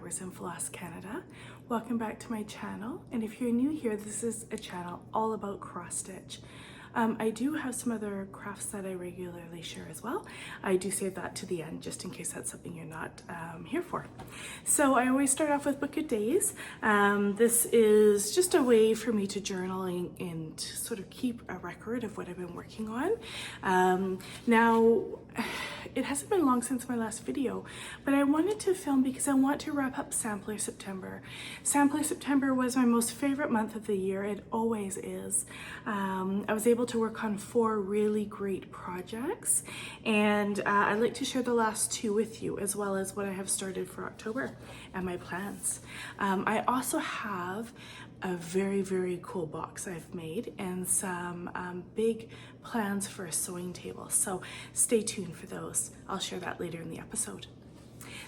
Fibersandfloss Canada. Welcome back to my channel, and if you're new here, this is a channel all about cross stitch. I do have some other crafts that I regularly share as well. I do save that to the end just in case that's something you're not here for. So I always start off with book of days. This is just a way for me to journal and sort of keep a record of what I've been working on. Now, it hasn't been long since my last video, but I wanted to film because I want to wrap up Sampler September. Sampler September was my most favorite month of the year. It always is. I was able to work on 4 really great projects, and I'd like to share the last 2 with you, as well as what I have started for October and my plans. I also have a very cool box I've made and some big plans for a sewing table, so stay tuned for those. I'll share that later in the episode.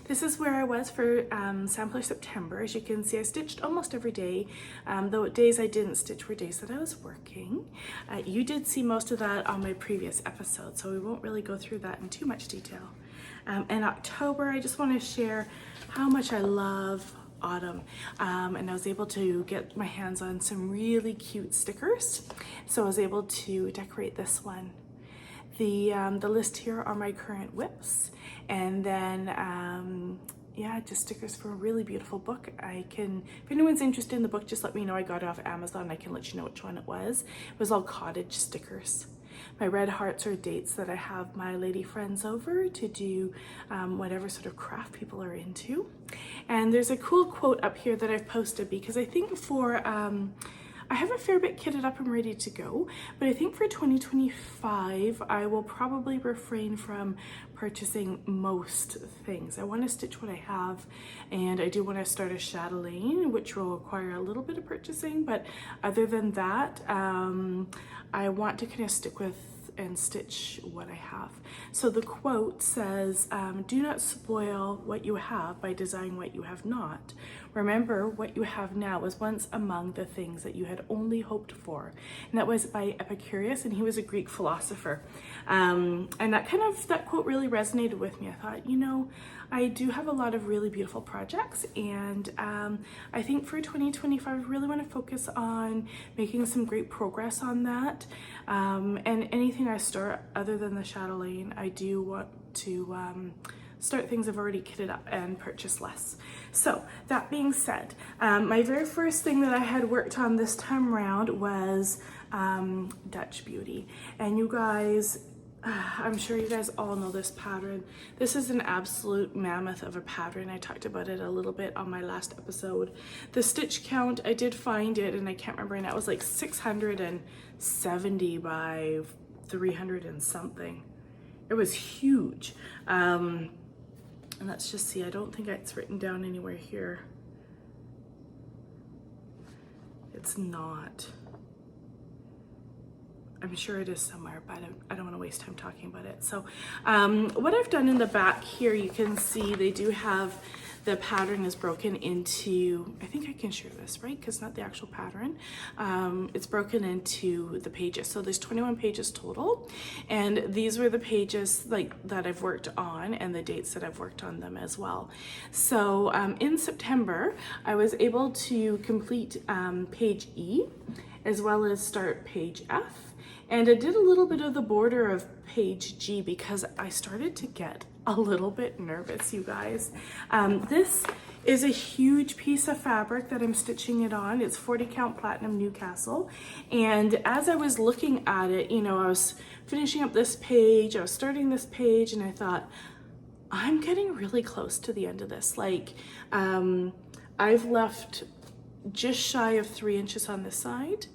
This is where I was for Sampler September. As you can see, I stitched almost every day, though days I didn't stitch were days that I was working. You did see most of that on my previous episode, so we won't really go through that in too much detail. In October, I just want to share how much I love autumn, and I was able to get my hands on some really cute stickers, so I was able to decorate this one. The list here are my current whips, and then yeah, just stickers for a really beautiful book. If anyone's interested in the book, just let me know. I got it off Amazon. I can let you know which one it was. It was all cottage stickers. My red hearts are dates that I have my lady friends over to do whatever sort of craft people are into. And there's a cool quote up here that I've posted because I think for I have a fair bit kitted up and ready to go, but I think for 2025, I will probably refrain from purchasing most things. I want to stitch what I have, and I do want to start a chatelaine, which will require a little bit of purchasing, but other than that, I want to kind of stick with and stitch what I have. So the quote says, do not spoil what you have by desiring what you have not. Remember, what you have now was once among the things that you had only hoped for. And that was by Epicurus, and he was a Greek philosopher. And that quote really resonated with me. I thought, you know, I do have a lot of really beautiful projects, and I think for 2025, I really want to focus on making some great progress on that. And anything I start other than the chatelaine, I do want to start things I've already kitted up and purchase less. So that being said, my very first thing that I had worked on this time around was Dutch Beauty. And you guys, I'm sure you guys all know this pattern. This is an absolute mammoth of a pattern. I talked about it a little bit on my last episode. The stitch count, I did find it, and I can't remember now, it was like 670 by 300 and something. It was huge. And let's just see, I don't think it's written down anywhere here. It's not. I'm sure it is somewhere, but I don't want to waste time talking about it. So what I've done in the back here, you can see they do have, the pattern is broken into, I think I can share this, right? Because not the actual pattern. It's broken into the pages. So there's 21 pages total. And these were the pages that I've worked on and the dates that I've worked on them as well. So in September, I was able to complete page E as well as start page F. And I did a little bit of the border of page G because I started to get a little bit nervous, you guys. This is a huge piece of fabric that I'm stitching it on. It's 40 count Platinum Newcastle. And as I was looking at it, you know, I was finishing up this page, I was starting this page, and I thought, I'm getting really close to the end of this. Like, I've left just shy of 3 inches on this side,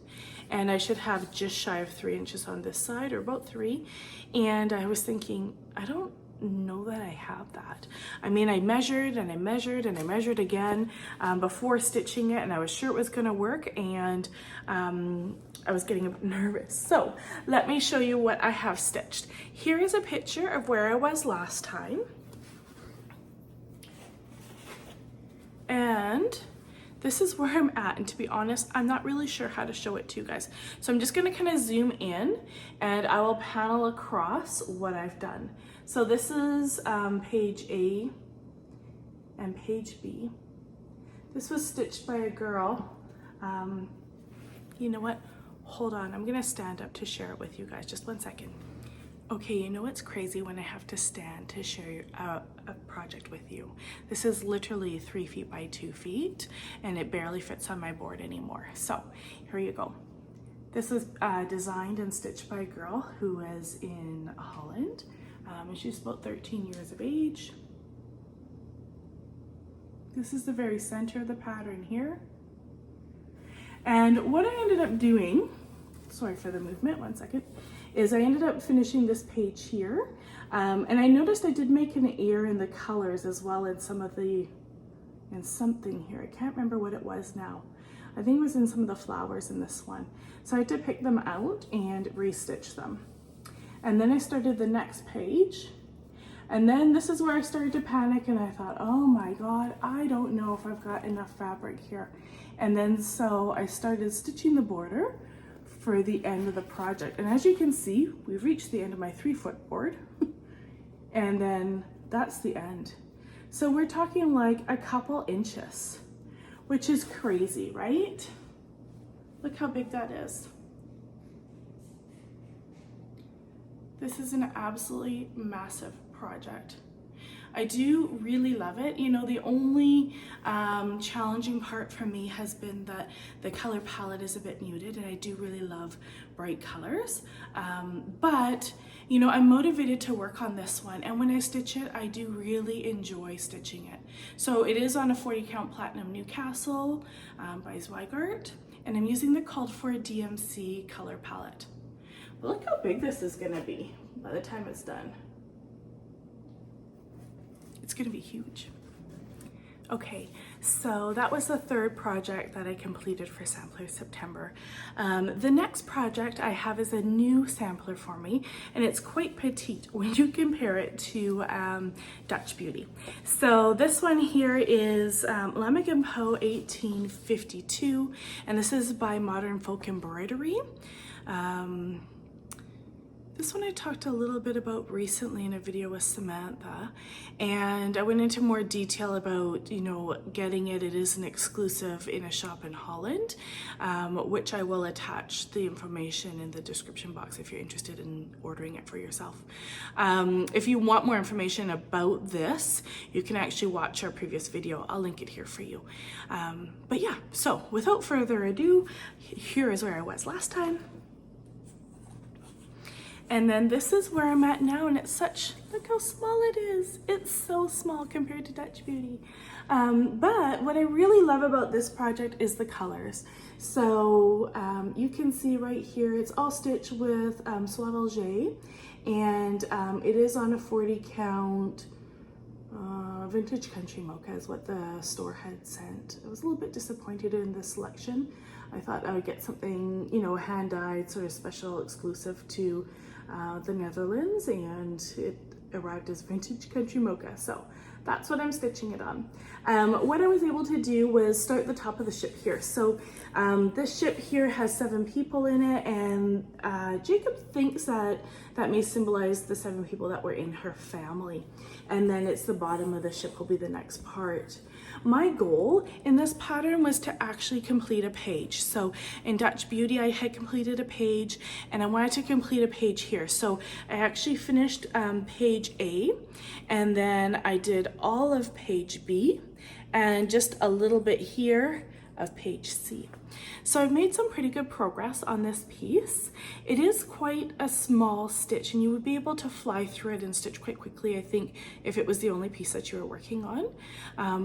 and I should have just shy of 3 inches on this side, or about 3. And I was thinking, I don't know that I have that. I mean, I measured and I measured and I measured again before stitching it, and I was sure it was gonna work, and I was getting a bit nervous. So let me show you what I have stitched. Here is a picture of where I was last time. And this is where I'm at, and to be honest, I'm not really sure how to show it to you guys. So I'm just gonna kind of zoom in, and I will panel across what I've done. So this is page A and page B. This was stitched by a girl. You know what? Hold on, I'm gonna stand up to share it with you guys. Just one second. Okay, you know what's crazy when I have to stand to share a project with you? This is literally 3 feet by 2 feet and it barely fits on my board anymore. So here you go. This is designed and stitched by a girl who is in Holland. And she's about 13 years of age. This is the very center of the pattern here. And what I ended up doing, sorry for the movement, one second, is I ended up finishing this page here. And I noticed I did make an error in the colors as well in some of the, in something here. I can't remember what it was now. I think it was in some of the flowers in this one. So I had to pick them out and restitch them. And then I started the next page. And then this is where I started to panic and I thought, oh my God, I don't know if I've got enough fabric here. And then so I started stitching the border for the end of the project. And as you can see, we've reached the end of my 3-foot board. And then that's the end. So we're talking like a couple inches, which is crazy, right? Look how big that is. This is an absolutely massive project. I do really love it. You know, the only challenging part for me has been that the color palette is a bit muted and I do really love bright colors. But, you know, I'm motivated to work on this one. And when I stitch it, I do really enjoy stitching it. So it is on a 40 count Platinum Newcastle by Zweigart. And I'm using the called for DMC color palette. But look how big this is gonna be by the time it's done. It's gonna be huge. Okay, so that was the 3rd project that I completed for Sampler September. The next project I have is a new sampler for me, and it's quite petite when you compare it to Dutch Beauty. So this one here is Lammegien Pot 1852, and this is by Modern Folk Embroidery. This one I talked a little bit about recently in a video with Samantha, and I went into more detail about, you know, getting it. It is an exclusive in a shop in Holland, which I will attach the information in the description box if you're interested in ordering it for yourself. If you want more information about this, you can actually watch our previous video. I'll link it here for you. But yeah, so without further ado, here is where I was last time. And then this is where I'm at now, and it's such, look how small it is. It's so small compared to Dutch Beauty. But what I really love about this project is the colors. So you can see right here, it's all stitched with Soie, and it is on a 40 count vintage country mocha is what the store had sent. I was a little bit disappointed in the selection. I thought I would get something, you know, hand-dyed, sort of special, exclusive to the Netherlands, and it arrived as vintage country mocha. So that's what I'm stitching it on. What I was able to do was start the top of the ship here. So this ship here has 7 people in it, and Jacob thinks that that may symbolize the 7 people that were in her family. And then it's the bottom of the ship will be the next part. My goal in this pattern was to actually complete a page. So in Dutch Beauty, I had completed a page, and I wanted to complete a page here. So I actually finished page A, and then I did all of page B, and just a little bit here of page C. So I've made some pretty good progress on this piece. It is quite a small stitch, and you would be able to fly through it and stitch quite quickly, I think, if it was the only piece that you were working on.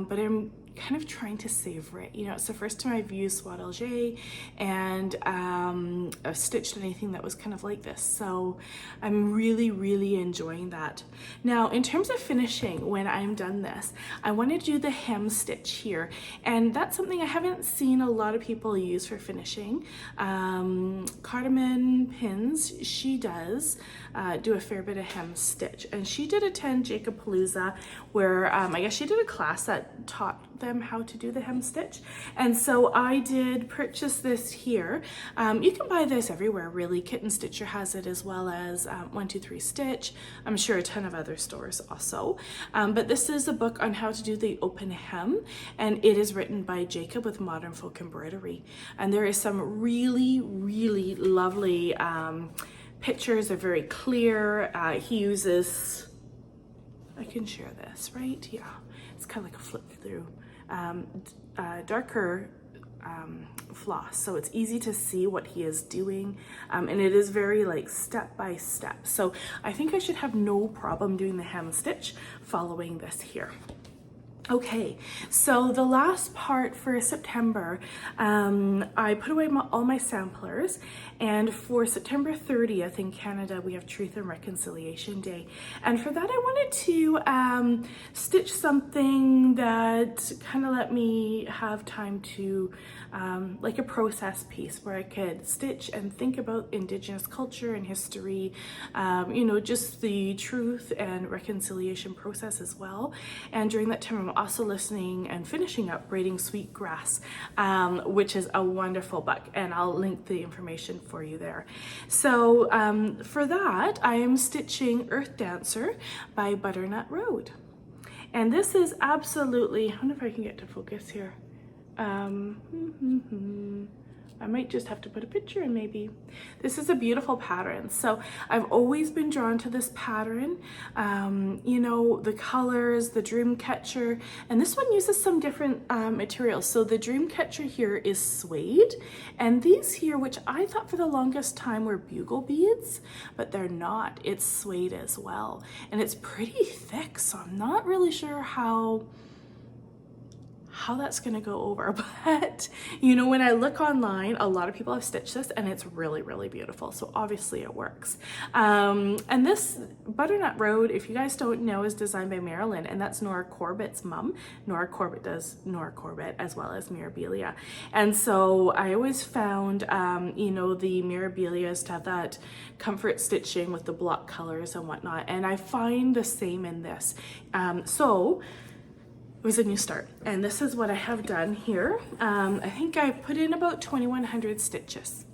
But I'm kind of trying to savor it. You know, it's the first time I've used Soie d'Alger, and I've stitched anything that was kind of like this. So I'm really, really enjoying that. Now, in terms of finishing, when I'm done this, I want to do the hem stitch here. And that's something I haven't seen a lot of people use for finishing. Cardamom Pins, she does do a fair bit of hem stitch. And she did attend Jacob Palooza, where I guess she did a class that taught them how to do the hem stitch. And so I did purchase this here. You can buy this everywhere really. Kitten Stitcher has it, as well as 123 Stitch. I'm sure a ton of other stores also. But this is a book on how to do the open hem, and it is written by Jacob with Modern Folk Embroidery. And there is some really, really lovely pictures. They're very clear. He uses, I can share this, right? Yeah, it's kind of like a flip through, darker floss, so it's easy to see what he is doing, and it is very like step by step. So I think I should have no problem doing the hem stitch following this here. Okay, so the last part for September, I put away all my samplers, and for September 30th in Canada, we have Truth and Reconciliation Day. And for that, I wanted to stitch something that kind of let me have time to, like a process piece where I could stitch and think about Indigenous culture and history, you know, just the truth and reconciliation process as well. And during that time, I'm also listening and finishing up Braiding Sweetgrass, which is a wonderful book, and I'll link the information for you there. So for that, I am stitching Earthdancer by Butternut Road. And this is absolutely, I wonder if I can get to focus here. I might just have to put a picture in maybe. This is a beautiful pattern. So I've always been drawn to this pattern. You know, the colors, the dream catcher, and this one uses some different materials. So the dream catcher here is suede, and these here, which I thought for the longest time were bugle beads, but they're not. It's suede as well, and it's pretty thick, so I'm not really sure how that's gonna go over. But you know, when I look online, a lot of people have stitched this, and it's really, really beautiful. So obviously it works. And this Butternut Road, if you guys don't know, is designed by Marilyn, and that's Nora Corbett's mom. Nora Corbett does Nora Corbett as well as Mirabilia. And so I always found, you know, the Mirabilias to have that comfort stitching with the block colors and whatnot. And I find the same in this. So it was a new start, and this is what I have done here. I think I put in about 2,100 stitches.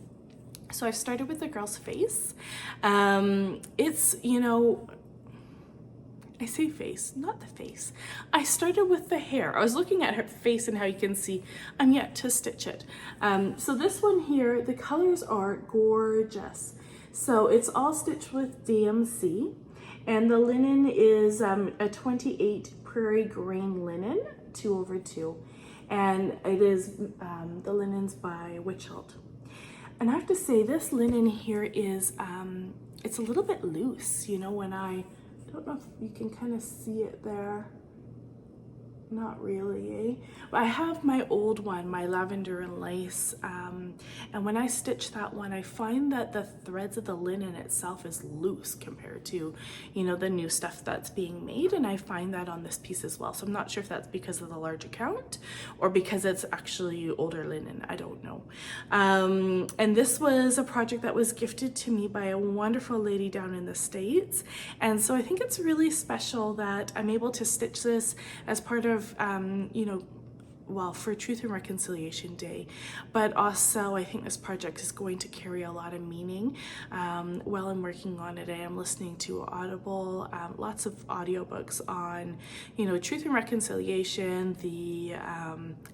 So I started with the girl's face. It's, you know, I say face, not the face. I started with the hair. I was looking at her face, and how you can see I'm yet to stitch it. So this one here, the colors are gorgeous. So it's all stitched with DMC, and the linen is a 28 Prairie Grain linen, 2/2, and it is the linen's by Witchelt. And I have to say, this linen here is it's a little bit loose, you know, when I don't know if you can kind of see it there. Not really, eh? But I have my old one, my lavender and lace, and when I stitch that one, I find that the threads of the linen itself is loose compared to, you know, the new stuff that's being made, and I find that on this piece as well. So I'm not sure if that's because of the large account or because it's actually older linen. I don't know. And this was a project that was gifted to me by a wonderful lady down in the States, and so I think it's really special that I'm able to stitch this as part of you know, well, for Truth and Reconciliation Day, but also I think this project is going to carry a lot of meaning. While I'm working on it, I am listening to Audible, lots of audiobooks on, you know, Truth and Reconciliation, the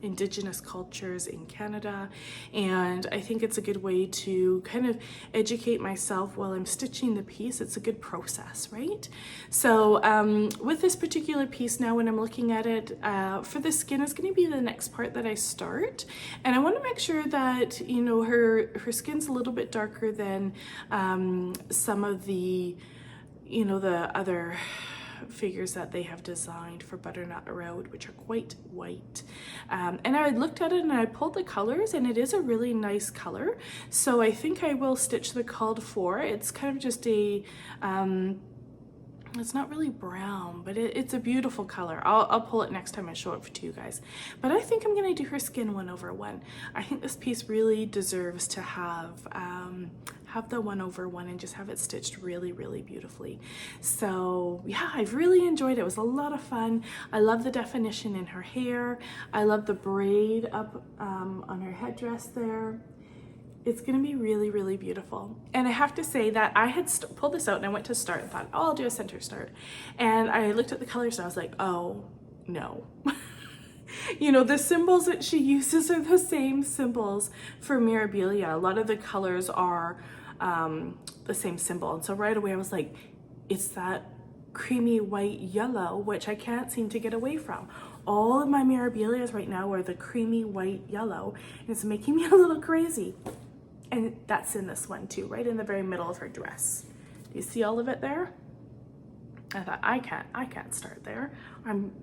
Indigenous cultures in Canada, and I think it's a good way to kind of educate myself while I'm stitching the piece. It's a good process, right? So with this particular piece now, when I'm looking at it, for the skin is going to be the next part that I start, and I want to make sure that, you know, her skin's a little bit darker than some of the, you know, the other figures that they have designed for Butternut Road, which are quite white. And I looked at it and I pulled the colors, and it is a really nice color. So I think I will stitch the called for. It's kind of just a it's not really brown, but it's a beautiful color. I'll pull it next time I show it to you guys. But I think I'm gonna do her skin 1/1. I think this piece really deserves to have the 1/1 and just have it stitched really, really beautifully. So yeah, I've really enjoyed it. It was a lot of fun. I love the definition in her hair. I love the braid up on her headdress there. It's gonna be really, really beautiful. And I have to say that I had pulled this out and I went to start and thought, oh, I'll do a center start. And I looked at the colors and I was like, oh no. You know, the symbols that she uses are the same symbols for Mirabilia. A lot of the colors are the same symbol. And so right away I was like, it's that creamy white yellow, which I can't seem to get away from. All of my Mirabilias right now are the creamy white yellow, and it's making me a little crazy. And that's in this one too, right in the very middle of her dress. Do you see all of it there? I thought, I can't start there.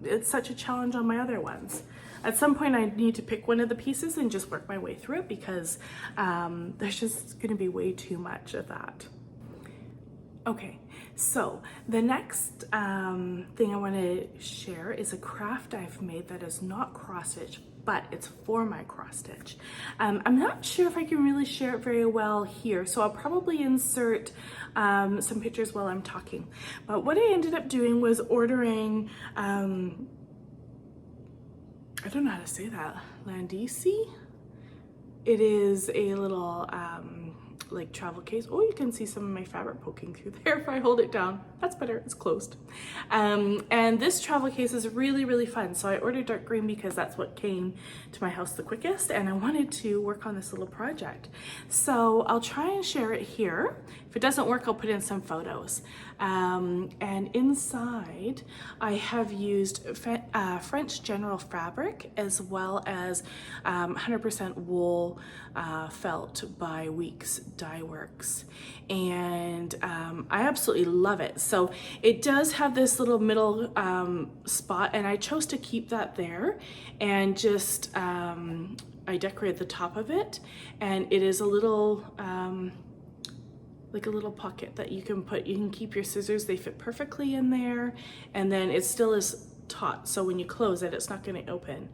It's such a challenge on my other ones. At some point I need to pick one of the pieces and just work my way through it, because there's just gonna be way too much of that. Okay, so the next thing I want to share is a craft I've made that is not cross stitch, but it's for my cross stitch. I'm not sure if I can really share it very well here, so I'll probably insert some pictures while I'm talking. But what I ended up doing was ordering, I don't know how to say that, Landisi? It is a little like travel case. Oh, you can see some of my fabric poking through there if I hold it down. That's better, it's closed. And this travel case is really, really fun. So I ordered dark green because that's what came to my house the quickest, and I wanted to work on this little project. So I'll try and share it here. If it doesn't work, I'll put in some photos. And inside I have used French General fabric, as well as 100% wool felt by Weeks Dye Works, and I absolutely love it. So it does have this little middle spot, and I chose to keep that there, and just I decorated the top of it, and it is a little like a little pocket that you can put, you can keep your scissors, they fit perfectly in there, and then it still is taut, so when you close it, it's not going to open.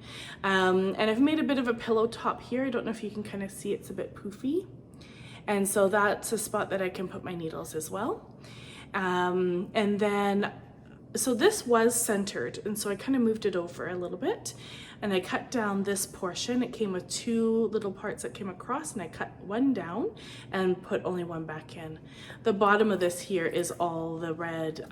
And I've made a bit of a pillow top here. I don't know if you can kind of see, it's a bit poofy, and so that's a spot that I can put my needles as well. And then so this was centered, and so I kind of moved it over a little bit, and I cut down this portion. It came with two little parts that came across, and I cut one down and put only one back in. The bottom of this here is all the red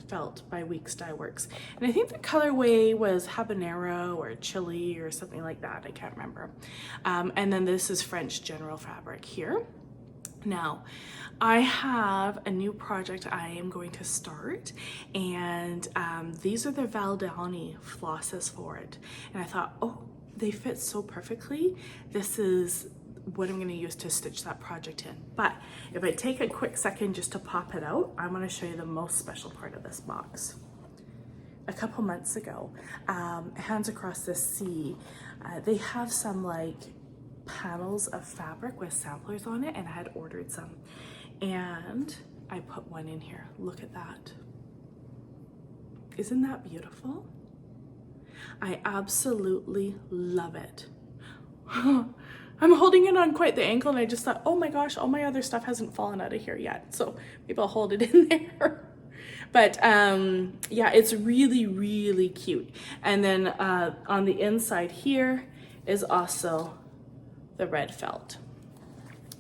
felt by Weeks Dye Works, and I think the colorway was habanero or chili or something like that, I can't remember. And then this is French General fabric here. Now, I have a new project I am going to start, and these are the Valdani flosses for it. And I thought, oh, they fit so perfectly. This is what I'm going to use to stitch that project in. But if I take a quick second just to pop it out, I'm going to show you the most special part of this box. A couple months ago, Hands Across the Sea, they have some like panels of fabric with samplers on it, and I had ordered some, and I put one in here. Look at that. Isn't that beautiful? I absolutely love it. I'm holding it on quite the angle, and I just thought, oh my gosh, all my other stuff hasn't fallen out of here yet, so maybe I'll hold it in there. But yeah, it's really, really cute. And then on the inside here is also the red felt.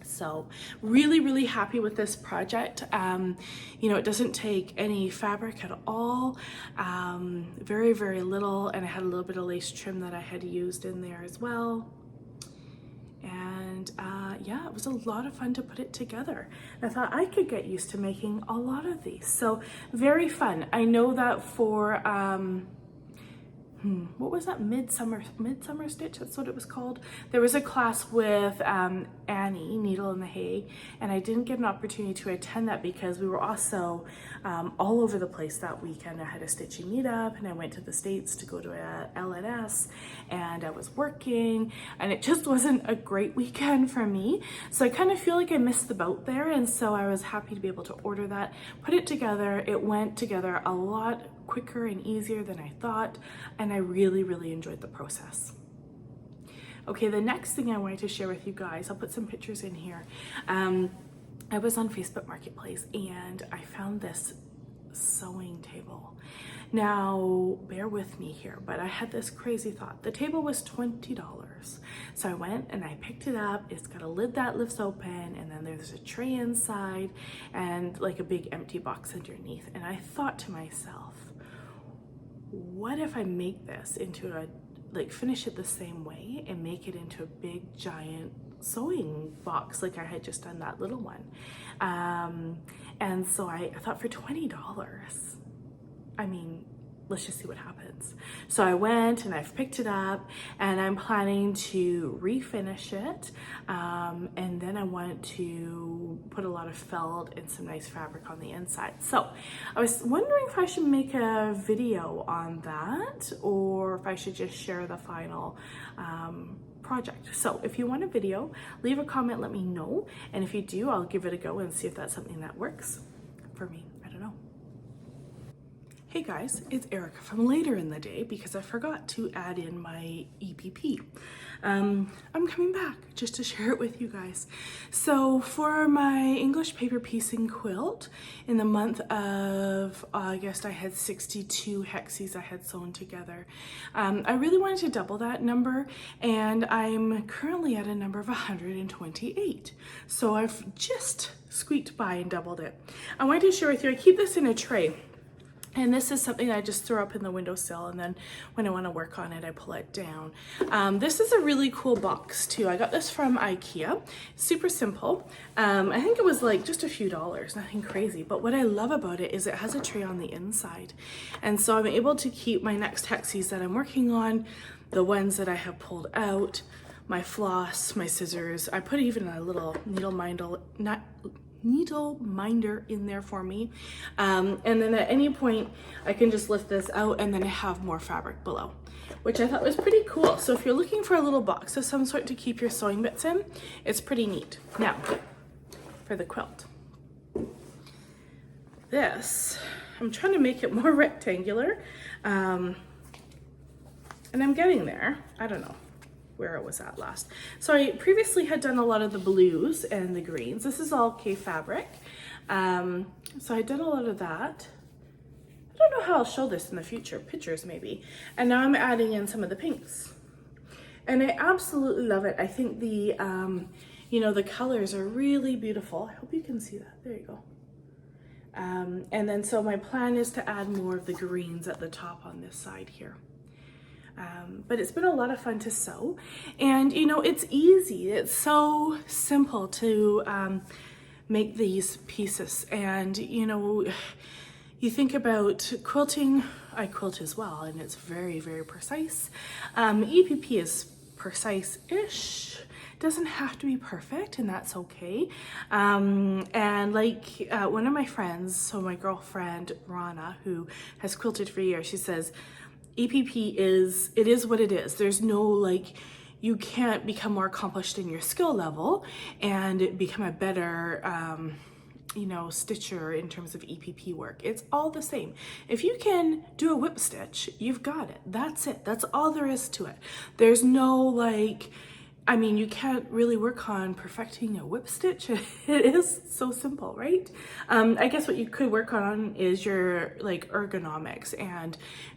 So really, really happy with this project. You know, it doesn't take any fabric at all, very, very little, and I had a little bit of lace trim that I had used in there as well. And yeah, it was a lot of fun to put it together. I thought I could get used to making a lot of these, so very fun. I know that for what was that, midsummer stitch, that's what it was called. There was a class with Annie, Needle in the Hay, and I didn't get an opportunity to attend that because we were also all over the place that weekend. I had a stitching meetup and I went to the States to go to a LNS, and I was working, and it just wasn't a great weekend for me. So I kind of feel like I missed the boat there, and so I was happy to be able to order that, put it together. It went together a lot quicker and easier than I thought, and I really enjoyed the process. Okay, the next thing I wanted to share with you guys, I'll put some pictures in here. I was on Facebook Marketplace and I found this sewing table. Now, bear with me here, but I had this crazy thought. The table was $20. So I went and I picked it up. It's got a lid that lifts open, and then there's a tray inside and like a big empty box underneath. And I thought to myself, what if I make this into a, like, finish it the same way and make it into a big giant sewing box like I had just done that little one. And so I thought, for $20, I mean, let's just see what happens. So I went and I've picked it up, and I'm planning to refinish it, and then I want to put a lot of felt and some nice fabric on the inside. So I was wondering if I should make a video on that, or if I should just share the final project. So if you want a video, leave a comment, let me know, and if you do, I'll give it a go and see if that's something that works for me. I don't know. Hey guys, it's Erica from later in the day because I forgot to add in my EPP. I'm coming back just to share it with you guys. So for my English paper piecing quilt, in the month of August, I had 62 hexes I had sewn together. I really wanted to double that number, and I'm currently at a number of 128. So I've just squeaked by and doubled it. I wanted to share with you, I keep this in a tray. And this is something that I just throw up in the windowsill, and then when I want to work on it, I pull it down. This is a really cool box too. I got this from IKEA. Super simple. I think it was like just a few dollars, nothing crazy. But what I love about it is it has a tray on the inside. And so I'm able to keep my next hexes that I'm working on, the ones that I have pulled out, my floss, my scissors. I put even a little needle minder in there for me, and then at any point I can just lift this out, and then I have more fabric below, which I thought was pretty cool. So if you're looking for a little box of some sort to keep your sewing bits in, it's pretty neat. Now for the quilt, this, I'm trying to make it more rectangular, and I'm getting there. I don't know where it was at last. So I previously had done a lot of the blues and the greens. This is all K fabric. So I did a lot of that. I don't know how I'll show this in the future, pictures maybe. And now I'm adding in some of the pinks. And I absolutely love it. I think the, you know, the colors are really beautiful. I hope you can see that. There you go. And then so my plan is to add more of the greens at the top on this side here. But it's been a lot of fun to sew, and you know, it's easy. It's so simple to make these pieces. And you know, you think about quilting, I quilt as well, and it's very precise. EPP is precise-ish. Doesn't have to be perfect, and that's okay. And like one of my friends, so my girlfriend Rana, who has quilted for years, she says, EPP is what it is. There's no, like, you can't become more accomplished in your skill level and become a better, you know, stitcher in terms of EPP work. It's all the same. If you can do a whip stitch, you've got it. That's it. That's all there is to it. There's no, like, I mean, you can't really work on perfecting a whip stitch. It is so simple, right? I guess what you could work on is your, like, ergonomics and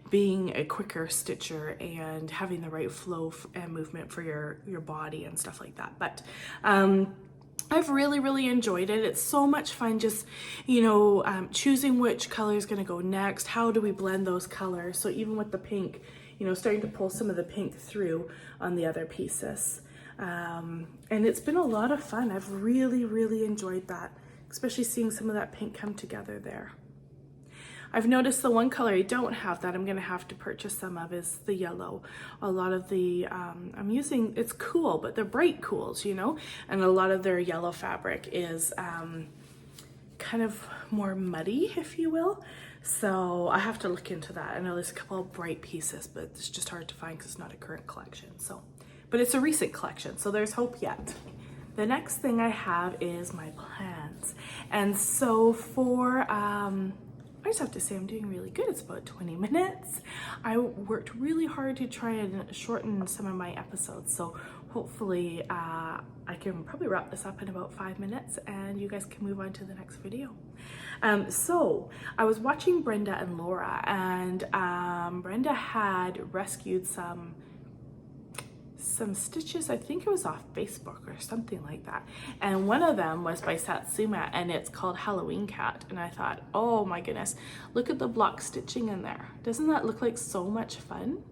being a quicker stitcher and having the right flow and movement for your body and stuff like that. But I've really enjoyed it. It's so much fun just, you know, choosing which color is going to go next. How do we blend those colors? So even with the pink, you know, starting to pull some of the pink through on the other pieces. And it's been a lot of fun. I've really enjoyed that, especially seeing some of that pink come together there. I've noticed the one color I don't have that I'm gonna have to purchase some of is the yellow. A lot of the, I'm using, it's cool, but they're bright cools, you know? And a lot of their yellow fabric is kind of more muddy, if you will. So I have to look into that. I know there's a couple of bright pieces, but it's just hard to find because it's not a current collection. So, but it's a recent collection, so there's hope yet. The next thing I have is my plans. And so for, I just have to say I'm doing really good. It's about 20 minutes. I worked really hard to try and shorten some of my episodes. So hopefully I can probably wrap this up in about 5 minutes and you guys can move on to the next video. So I was watching Brenda and Laura, and Brenda had rescued some stitches. I think it was off Facebook or something like that, and one of them was by Satsuma and it's called Halloween Cat, and I thought, oh my goodness, look at the block stitching in there. Doesn't that look like so much fun?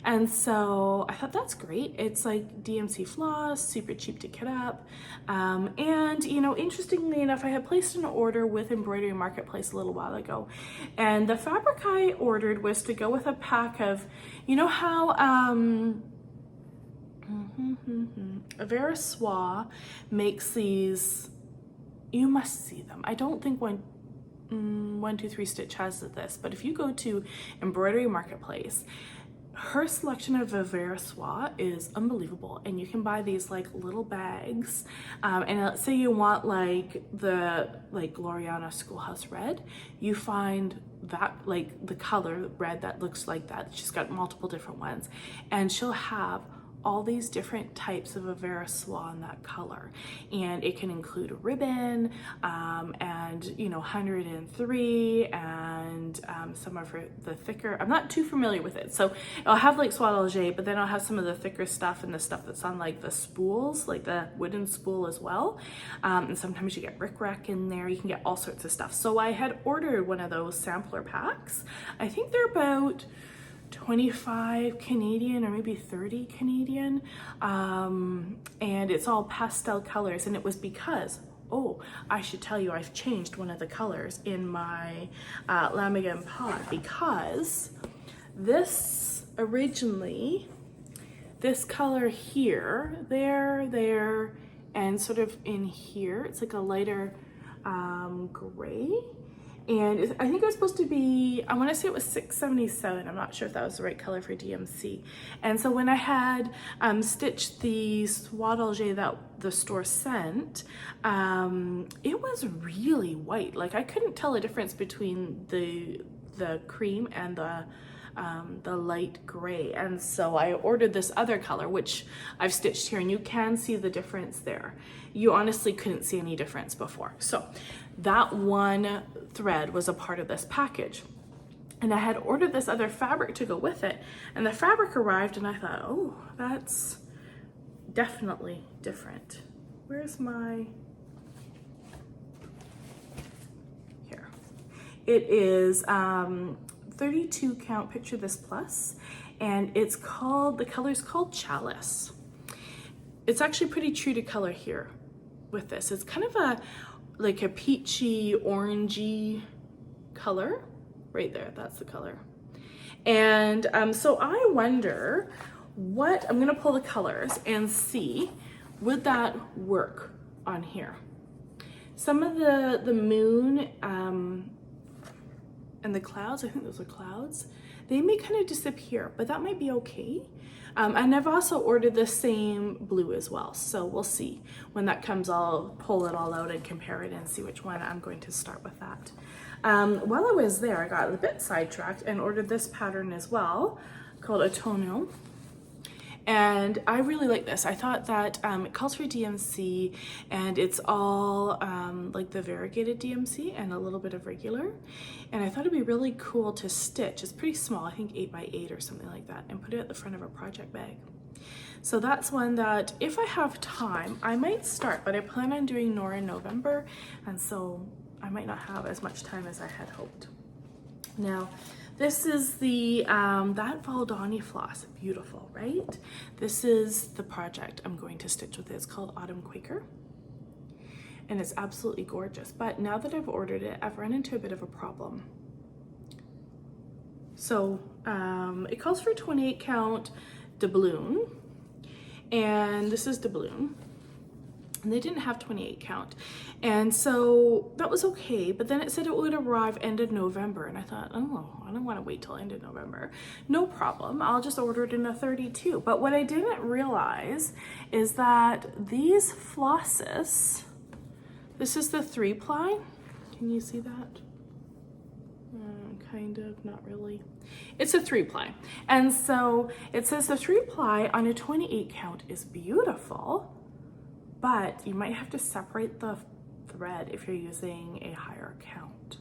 And so I thought that's great. It's like DMC floss, super cheap to kit up. And you know, interestingly enough, I had placed an order with Embroidery Marketplace a little while ago, and the fabric I ordered was to go with a pack of, you know how Vera Soie makes these, you must see them. I don't think 123 Stitch has this, but if you go to Embroidery Marketplace, her selection of Vera Soie is unbelievable, and you can buy these like little bags, and let's say you want like the Gloriana Schoolhouse Red, you find that like the color red that looks like that. She's got multiple different ones, and she'll have all these different types of a Vera Soie in that color, and it can include a ribbon, and you know, 103, and some of the thicker, I'm not too familiar with it, so I'll have like Soie d'Alger, but then I'll have some of the thicker stuff and the stuff that's on like the spools, like the wooden spool as well, and sometimes you get rickrack in there. You can get all sorts of stuff. So I had ordered one of those sampler packs. I think they're about 25 Canadian or maybe 30 Canadian, and it's all pastel colors, and it was because, oh, I should tell you, I've changed one of the colors in my Lammegien Pot, because this originally, this color here, there, and sort of in here, it's like a lighter gray. And I think it was supposed to be, I want to say it was $6.77. I'm not sure if that was the right color for DMC. And so when I had stitched the Soie d'Alger that the store sent, it was really white. Like I couldn't tell a difference between the cream and the light gray. And so I ordered this other color, which I've stitched here, and you can see the difference there. You honestly couldn't see any difference before. So that one thread was a part of this package, and I had ordered this other fabric to go with it, and the fabric arrived, and I thought, oh, that's definitely different. Where's my, here. It is 32 count, picture this plus, and it's called, the color's called Chalice. It's actually pretty true to color here with this. It's kind of like a peachy, orangey color right there. That's the color. And so I wonder what, I'm gonna pull the colors and see, would that work on here? Some of the moon and the clouds, I think those are clouds, they may kind of disappear, but that might be okay. And I've also ordered the same blue as well, so we'll see. When that comes, I'll pull it all out and compare it and see which one I'm going to start with that. While I was there, I got a bit sidetracked and ordered this pattern as well, called Autunno. And I really like this. I thought that it calls for DMC, and it's all like the variegated DMC and a little bit of regular. And I thought it'd be really cool to stitch. It's pretty small, I think 8 by 8 or something like that, and put it at the front of a project bag. So that's one that if I have time, I might start, but I plan on doing Nora in November, and so I might not have as much time as I had hoped. Now, this is the, that Valdani floss, beautiful, right? This is the project I'm going to stitch with. It's called Autumn Quaker, and it's absolutely gorgeous. But now that I've ordered it, I've run into a bit of a problem. So it calls for 28 count doubloon, and this is doubloon. And they didn't have 28 count. And so that was okay, but then it said it would arrive end of November. And I thought, oh, I don't want to wait till end of November. No problem, I'll just order it in a 32. But what I didn't realize is that these flosses, this is the 3-ply. Can you see that? Kind of, not really. It's a 3-ply. And so it says the 3-ply on a 28 count is beautiful, but you might have to separate the thread if you're using a higher count.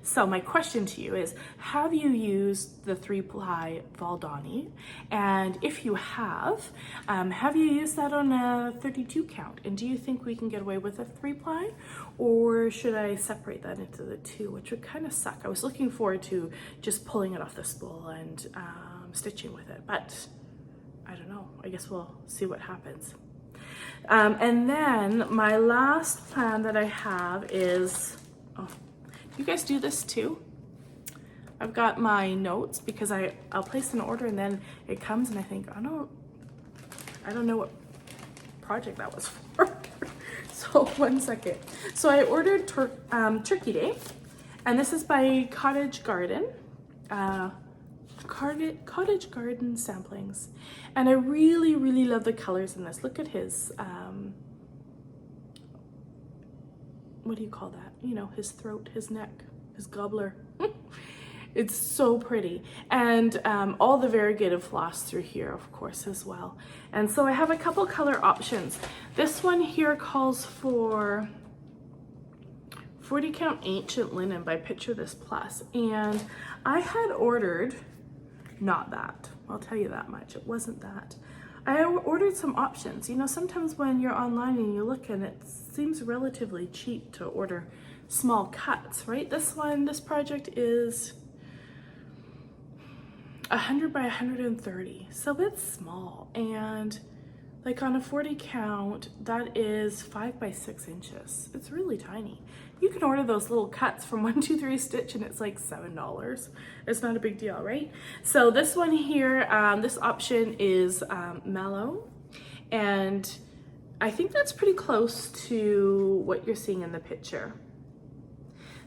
So my question to you is, have you used the 3-ply Valdani? And if you have you used that on a 32 count? And do you think we can get away with a 3-ply? Or should I separate that into the 2, which would kind of suck. I was looking forward to just pulling it off the spool and stitching with it, but I don't know. I guess we'll see what happens. And then my last plan that I have is, you guys do this too? I've got my notes because I'll place an order and then it comes and I think, I don't know what project that was for. So 1 second. So I ordered Turkey Day, and this is by Cottage Garden. Cottage Garden Samplings, and I really love the colors in this. Look at his what do you call that, you know, his throat, his neck, his gobbler. It's so pretty, and all the variegated floss through here, of course, as well. And so I have a couple color options. This one here calls for 40 count ancient linen by Picture This Plus, and I had ordered not that. I'll tell you that much. It wasn't that. I ordered some options. You know, sometimes when you're online and you look and it seems relatively cheap to order small cuts, right? This project is 100 by 130. So it's small. And like on a 40 count, that is 5 by 6 inches. It's really tiny. You can order those little cuts from 123 Stitch and it's like $7. It's not a big deal, right? So this one here, this option is mellow, and I think that's pretty close to what you're seeing in the picture.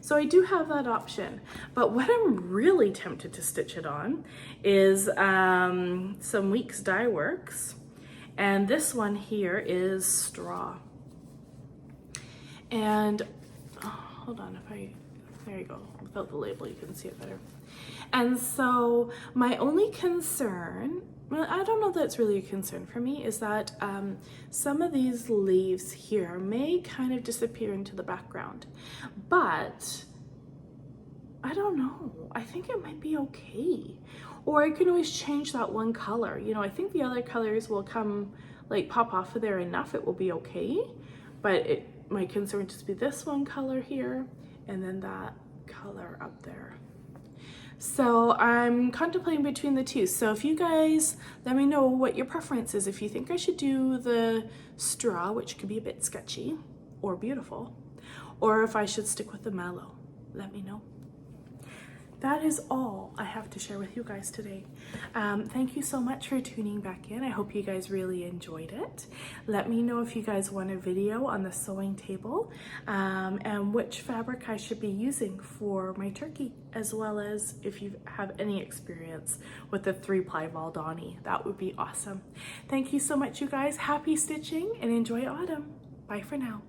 So I do have that option, but what I'm really tempted to stitch it on is some Weeks Dye Works, and this one here is straw. And hold on, there you go, without the label you can see it better. And so my only concern, well, I don't know that it's really a concern for me, is that some of these leaves here may kind of disappear into the background, but I don't know, I think it might be okay. Or I can always change that one color. You know, I think the other colors will come, like pop off of there enough, it will be okay, but my concern would just be this one color here and then that color up there. So I'm contemplating between the two. So if you guys let me know what your preference is, if you think I should do the straw, which could be a bit sketchy or beautiful, or if I should stick with the mallow, let me know. That is all I have to share with you guys today. Thank you so much for tuning back in. I hope you guys really enjoyed it. Let me know if you guys want a video on the sewing table and which fabric I should be using for my turkey, as well as if you have any experience with the 3-ply Valdani. That would be awesome. Thank you so much, you guys. Happy stitching and enjoy autumn. Bye for now.